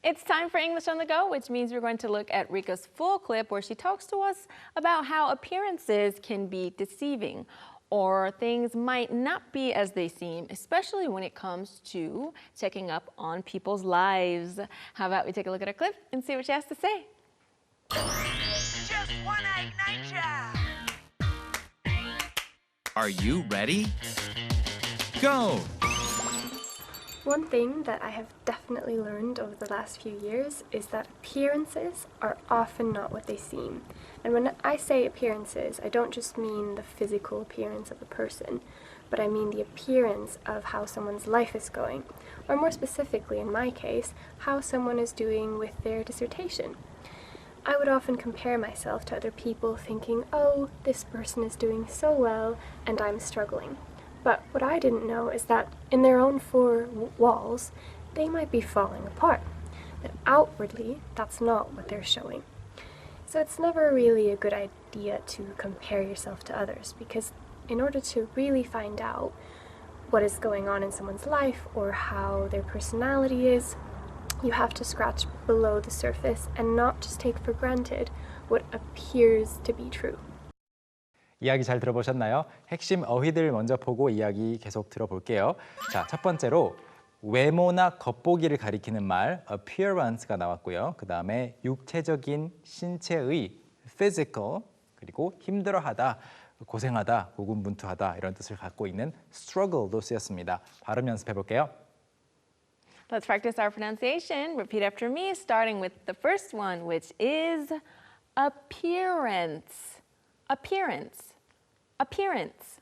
It's time for English on the Go, which means we're going to look at Rika's full clip where she talks to us about how appearances can be deceiving or things might not be as they seem, especially when it comes to checking up on people's lives. How about we take a look at her clip and see what she has to say? Just wanna ignite ya! Are you ready? Go! One thing that I have definitely learned over the last few years is that appearances are often not what they seem. And when I say appearances, I don't just mean the physical appearance of a person, but I mean the appearance of how someone's life is going, or more specifically in my case, how someone is doing with their dissertation. I would often compare myself to other people thinking, oh, this person is doing so well and I'm struggling. But what I didn't know is that in their own four walls, they might be falling apart. That outwardly, that's not what they're showing. So it's never really a good idea to compare yourself to others, because in order to really find out what is going on in someone's life or how their personality is, you have to scratch below the surface and not just take for granted what appears to be true. 이야기 잘 들어보셨나요? 핵심 어휘들 먼저 보고 이야기 계속 들어볼게요. 자, 첫 번째로 외모나 겉보기를 가리키는 말 appearance가 나왔고요. 그 다음에 육체적인 신체의 physical, 그리고 힘들어하다, 고생하다, 고군분투하다 이런 뜻을 갖고 있는 struggle도 쓰였습니다. 발음 연습해 볼게요. Let's practice our pronunciation. Repeat after me, starting with the first one, which is appearance. Appearance. Appearance.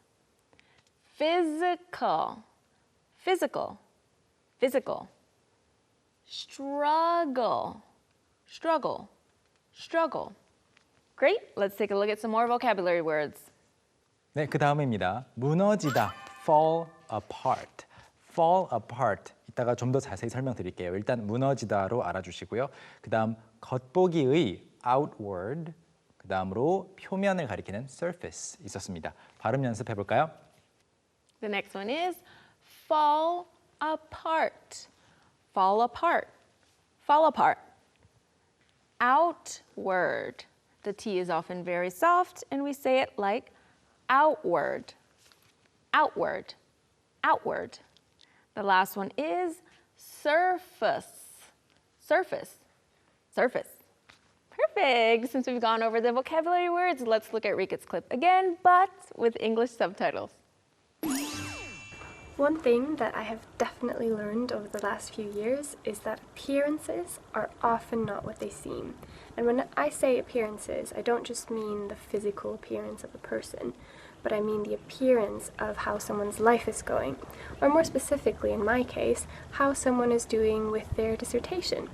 Physical. Physical. Physical. Struggle. Struggle. Struggle. Great. Let's take a look at some more vocabulary words. 네, 그 다음입니다. 무너지다, fall apart. fall apart. 이따가 좀 더 자세히 설명드릴게요. 일단 무너지다로 알아주시고요. 그 다음 겉보기의 outward, 그 다음으로 표면을 가리키는 surface 있었습니다. 발음 연습해 볼까요? The next one is fall apart. Fall apart. Fall apart. Outward. The T is often very soft and we say it like outward. Outward. Outward. The last one is surface. Surface. Surface. Perfect. Since we've gone over the vocabulary words, let's look at Rika's clip again, but with English subtitles. One thing that I have definitely learned over the last few years is that appearances are often not what they seem. And when I say appearances, I don't just mean the physical appearance of a person, but I mean the appearance of how someone's life is going, or more specifically in my case, how someone is doing with their dissertation.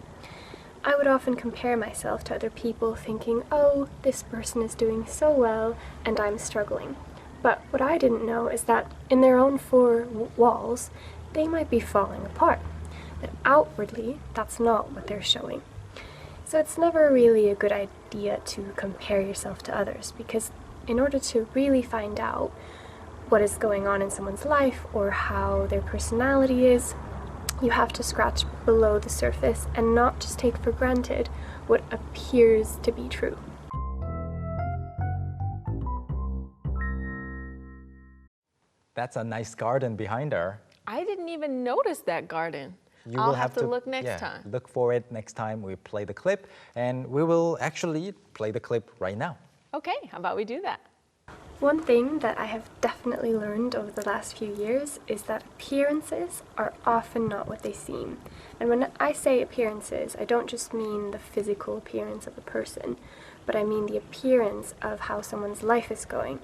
I would often compare myself to other people thinking, oh, this person is doing so well and I'm struggling. But what I didn't know is that in their own four walls, they might be falling apart. That outwardly, that's not what they're showing. So it's never really a good idea to compare yourself to others, because in order to really find out what is going on in someone's life or how their personality is, you have to scratch below the surface and not just take for granted what appears to be true. That's a nice garden behind her. I didn't even notice that garden. You I'll will have to look next time. Look for it next time we play the clip, and we will actually play the clip right now. Okay, how about we do that? One thing that I have definitely learned over the last few years is that appearances are often not what they seem. And when I say appearances, I don't just mean the physical appearance of a person, but I mean the appearance of how someone's life is going.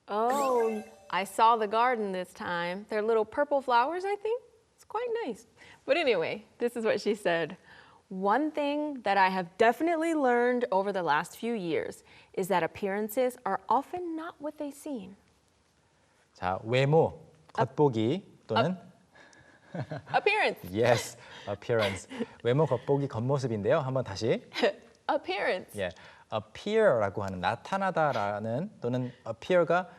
Oh, I saw the garden this time. They're little purple flowers, I think. It's quite nice. But anyway, this is what she said. One thing that I have definitely learned over the last few years is that appearances are often not what they seem. 자, 외모, 겉보기 또는 Appearance. Yes, appearance. 외모, 겉보기, 겉모습인데요. 한번 다시. Appearance. 예, appear라고 하는 나타나다라는 또는 appear가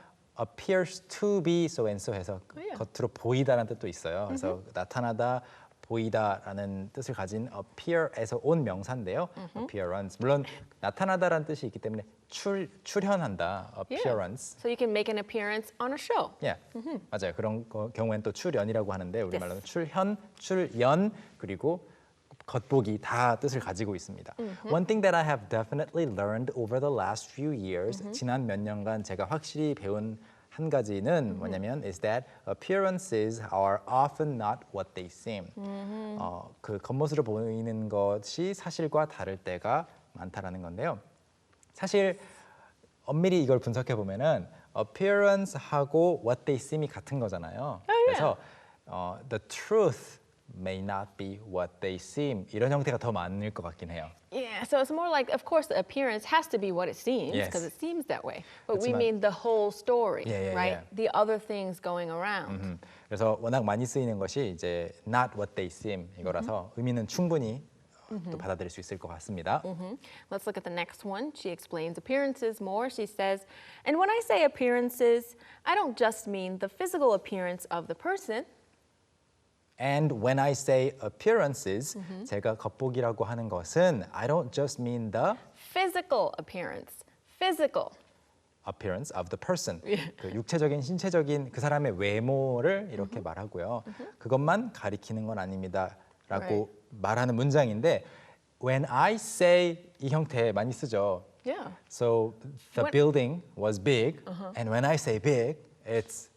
appears to be so and so 해서 겉으로 보이다라는 뜻도 있어요. 그래서 나타나다, 보이다라는 뜻을 가진 appear에서 온 명사인데요. appearance. 물론 나타나다라는 뜻이 있기 때문에 출현한다. appearance. So you can make an appearance on a show. 예, 맞아요. 그런 경우에는 또 출연이라고 하는데 우리말로는 출현, 출연 그리고 겉보기 다 뜻을 가지고 있습니다. One thing that I have definitely learned over the last few years, 지난 몇 년간 제가 확실히 배운 한 가지는 뭐냐면 is that appearances are often not what they seem. 그 겉모습으로 보이는 것이 사실과 다를 때가 많다라는 건데요. 사실 엄밀히 이걸 분석해 보면은 appearance하고 what they seem이 같은 거잖아요. 그래서 the truth may not be what they seem 이런 형태가 더 많을 것 같긴 해요. Yeah, so it's more like, of course, the appearance has to be what it seems Yes. because it seems that way. But we 그렇지만- mean the whole story, Yeah, yeah, right? yeah. The other things going around. 그래서 워낙 많이 쓰이는 것이 이제 not what they seem 이거라서 의미는 충분히 또 받아들일 수 있을 것 같습니다. Let's look at the next one. She explains appearances more. She says, and when I say appearances, I don't just mean the physical appearance of the person. And when I say appearances, 제가 겉보기라고 하는 것은 I don't just mean the Physical appearance. Physical. appearance of the person. 그 육체적인 신체적인 그 사람의 외모를 이렇게 말하고요. 그것만 가리키는 건 아닙니다라고 Right. 말하는 문장인데 when I say 이 형태 많이 쓰죠. Yeah. So the When- building was big and when I say big it's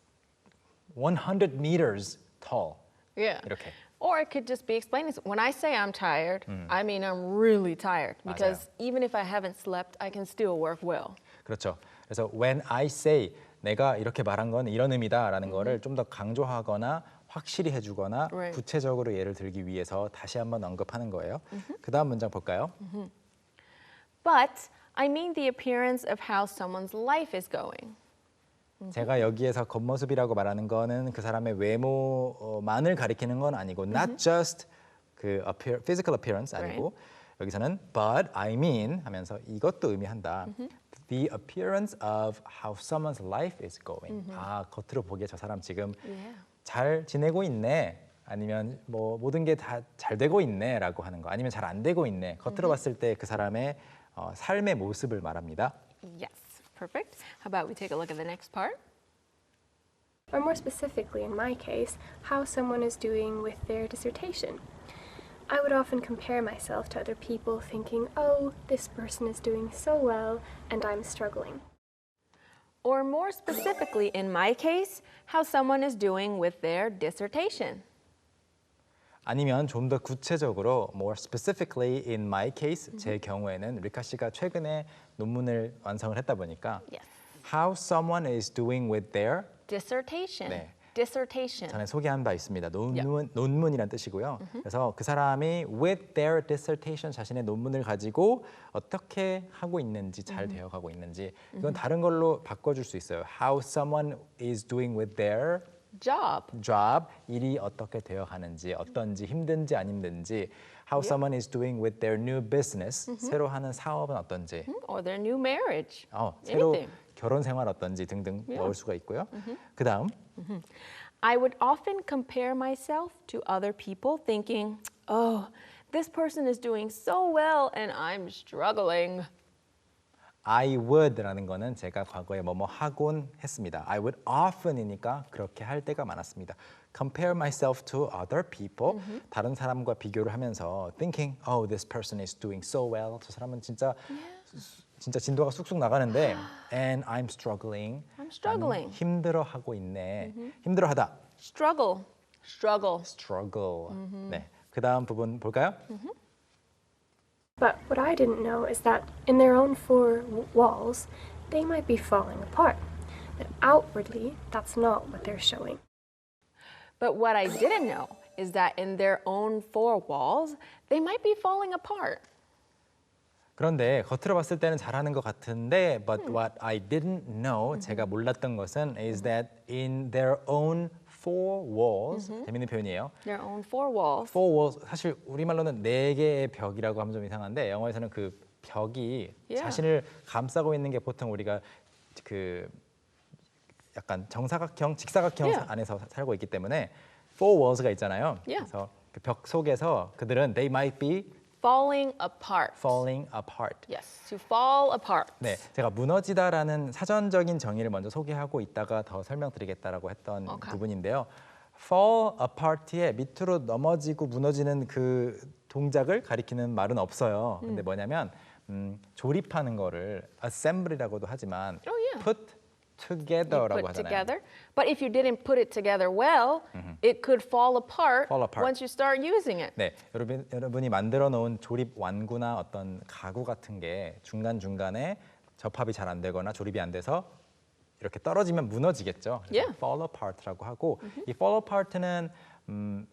100 meters tall. Yeah. 이렇게. Or it could just be explained as when I say I'm tired, I mean I'm really tired because even if I haven't slept, I can still work well. 그렇죠. 그래서 when I say 내가 이렇게 말한 건 이런 의미다라는 거를 좀 더 강조하거나 확실히 해주거나 Right. 구체적으로 예를 들기 위해서 다시 한번 언급하는 거예요. 그 다음 문장 볼까요? But I mean the appearance of how someone's life is going. 제가 여기에서 겉모습이라고 말하는 거는 그 사람의 외모만을 가리키는 건 아니고 not just 그 physical appearance 아니고 여기서는 but I mean 하면서 이것도 의미한다. The appearance of how someone's life is going. 아, 겉으로 보기에 저 사람 지금 잘 지내고 있네. 아니면 뭐 모든 게 다 잘 되고 있네라고 하는 거. 아니면 잘 안 되고 있네. 겉으로 봤을 때 그 사람의 삶의 모습을 말합니다. Yes, perfect. How about we take a look at the next part? Or more specifically, in my case, how someone is doing with their dissertation. I would often compare myself to other people thinking, oh, this person is doing so well and I'm struggling. Or more specifically, in my case, how someone is doing with their dissertation. 아니면 좀 더 구체적으로 more specifically in my case 제 경우에는 리카 씨가 최근에 논문을 완성을 했다 보니까 Yes. how someone is doing with their Dissertation. 네. Dissertation. 전에 소개한 바 있습니다. 논문이란 뜻이고요. 그래서 그 사람이 with their dissertation 자신의 논문을 가지고 어떻게 하고 있는지 잘 되어가고 있는지 이건 다른 걸로 바꿔줄 수 있어요. How someone is doing with their Job. job 일이 어떻게 되어가는지 어떤지 힘든지 안 힘든지 how someone is doing with their new business 새로 하는 사업은 어떤지 Or their new marriage. 새로 Anything. 결혼 생활 어떤지 등등 넣을 수가 있고요. 그 다음 I would often compare myself to other people thinking, oh, this person is doing so well and I'm struggling. I would라는 거는 제가 과거에 뭐뭐 하곤 했습니다. I would often이니까 그렇게 할 때가 많았습니다. Compare myself to other people. 다른 사람과 비교를 하면서 thinking, oh, this person is doing so well. 저 사람은 진짜 진도가 쑥쑥 나가는데 and I'm struggling. I'm struggling. 나는 힘들어하고 있네. 힘들어하다. Struggle. Struggle. struggle. 네. 그 다음 부분 볼까요? But what I didn't know is that in their own four walls, they might be falling apart. But outwardly, that's not what they're showing. But what I didn't know is that in their own four walls, they might be falling apart. 그런데 겉으로 봤을 때는 잘하는 것 같은데 but what I didn't know 제가 몰랐던 것은 is that in their own four walls 재밌는 표현이에요. Their own four walls. four walls 사실 우리말로는 네 개의 벽이라고 하면 좀 이상한데 영어에서는 그 벽이 Yeah. 자신을 감싸고 있는 게 보통 우리가 그 약간 정사각형, 직사각형 Yeah. 안에서 살고 있기 때문에 four walls가 있잖아요. Yeah. 그래서 그 벽 속에서 그들은 they might be Falling apart. falling apart. Yes, to fall apart. 네, 제가 무너지다라는 사전적인 정의를 먼저 소개하고 있다가 더 설명드리겠다라고 했던 Okay. 부분인데요. fall apart의 밑으로 넘어지고 무너지는 그 동작을 가리키는 말은 없어요. 근데 뭐냐면 조립하는 거를 assembly라고도 하지만 Oh, yeah. put You together라고 put 하잖아요. together. But if you didn't put it together well, it could fall apart, Fall apart. once you start using it. 네, 여러분이 만들어 놓은 조립 완구나 어떤 가구 같은 게 중간중간에 접합이 잘 안 되거나 조립이 안 돼서 이렇게 떨어지면 무너지겠죠. 그래서 Yeah. fall apart라고 하고 이 fall apart는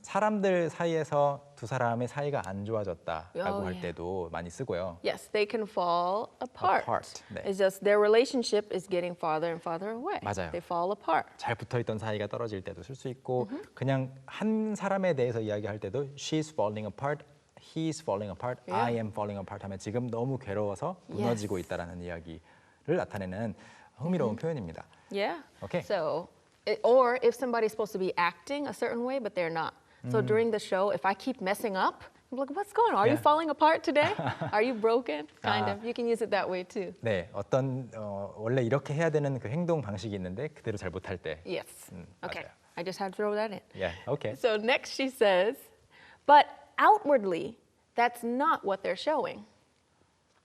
사람들 사이에서 두 사람의 사이가 안 좋아졌다라고 Oh, 할 yeah. 때도 많이 쓰고요. Yes, they can fall apart. Apart, 네. It's just their relationship is getting farther and farther away. 맞아요. They fall apart. 잘 붙어있던 사이가 떨어질 때도 쓸 수 있고 그냥 한 사람에 대해서 이야기할 때도 she's falling apart, he's falling apart, Yeah. I am falling apart 하면 지금 너무 괴로워서 무너지고 있다라는 이야기를 나타내는 흥미로운 표현입니다. Yeah. Okay. So, or if somebody's supposed to be acting a certain way, but they're not. So during the show, if I keep messing up, I'm like, what's going on? Are you Yeah. falling apart today? Are you broken? Kind 아. of. You can use it that way too. 네, 어떤 원래 이렇게 해야 되는 그 행동 방식이 있는데 그대로 잘 못할 때. Yes. Okay. 맞아요. I just had to throw that in. Yeah, okay. So next she says, but outwardly, that's not what they're showing.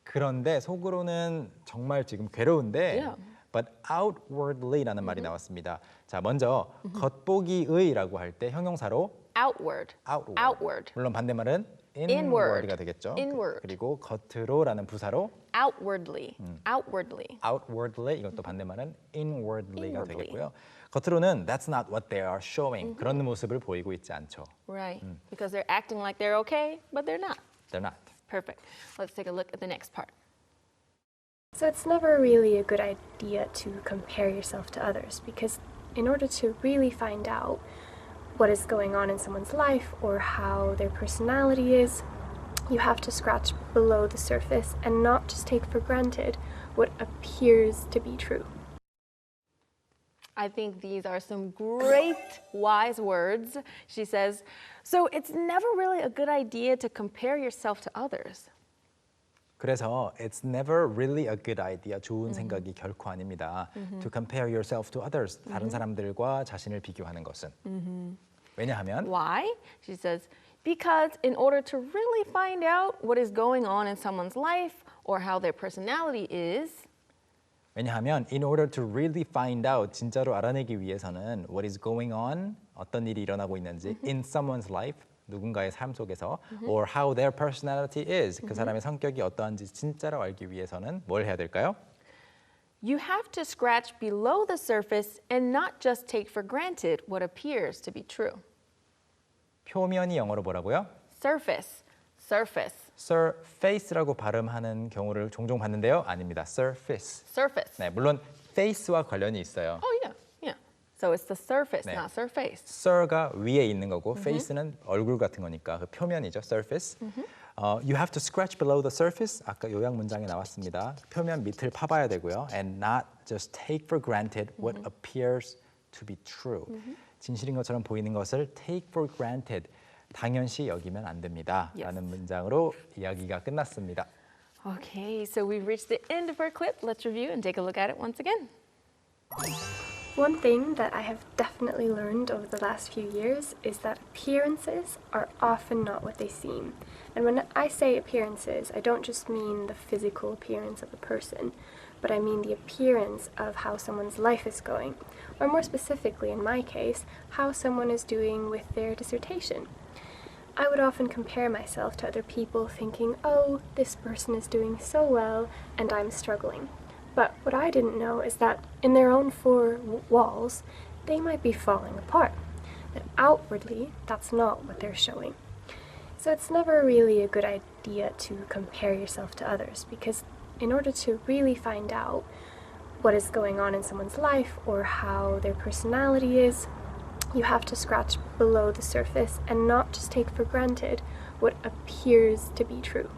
그런데 속으로는 정말 지금 괴로운데 Yeah. but outwardly라는 말이 나왔습니다. 자, 먼저 겉보기의라고 할 때 형용사로 Outward. outward. Outward. 물론 반대말은 Inward. inward가 되겠죠. Inward. 그리고 겉으로라는 부사로 Outwardly. Outwardly. outwardly 이것도 반대말은 inwardly가 Inwardly. 되겠고요. 겉으로는 that's not what they are showing. 그런 모습을 보이고 있지 않죠. Right. Because they're acting like they're okay, but they're not. They're not. Perfect. Let's take a look at the next part. So it's never really a good idea to compare yourself to others because in order to really find out what is going on in someone's life or how their personality is, you have to scratch below the surface and not just take for granted what appears to be true. I think these are some great wise words. She says, so it's never really a good idea to compare yourself to others. 그래서 it's never really a good idea. 좋은 생각이 결코 아닙니다. To compare yourself to others. 다른 사람들과 자신을 비교하는 것은. 왜냐하면 Why? She says, because in order to really find out what is going on in someone's life or how their personality is, 왜냐하면 in order to really find out 진짜로 알아내기 위해서는 what is going on 어떤 일이 일어나고 있는지 in someone's life 누군가의 삶 속에서 or how their personality is 그 사람의 성격이 어떠한지 진짜로 알기 위해서는 뭘 해야 될까요? you have to scratch below the surface and not just take for granted what appears to be true. 표면이 영어로 뭐라고요? Surface. Surface. surface라고 발음하는 경우를 종종 봤는데요. 아닙니다. surface. Surface. 네, 물론 face와 관련이 있어요. Oh, yeah. Yeah. So it's the surface, 네. not surface. sur가 위에 있는 거고 face는 얼굴 같은 거니까 그 표면이죠. surface. You have to scratch below the surface. 아까 요약 문장에 나왔습니다. 표면 밑을 파봐야 되고요. And not just take for granted what appears to be true. 진실인 것처럼 보이는 것을 take for granted. 당연시 여기면 안 됩니다. Yes. 라는 문장으로 이야기가 끝났습니다. Okay, so we've reached the end of our clip. Let's review and take a look at it once again. One thing that I have definitely learned over the last few years is that appearances are often not what they seem. And when I say appearances, I don't just mean the physical appearance of a person, but I mean the appearance of how someone's life is going. Or more specifically, in my case, how someone is doing with their dissertation. I would often compare myself to other people thinking, oh, this person is doing so well and I'm struggling. But what I didn't know is that in their own four walls, they might be falling apart. That outwardly, that's not what they're showing. So it's never really a good idea to compare yourself to others because in order to really find out what is going on in someone's life or how their personality is, you have to scratch below the surface and not just take for granted what appears to be true.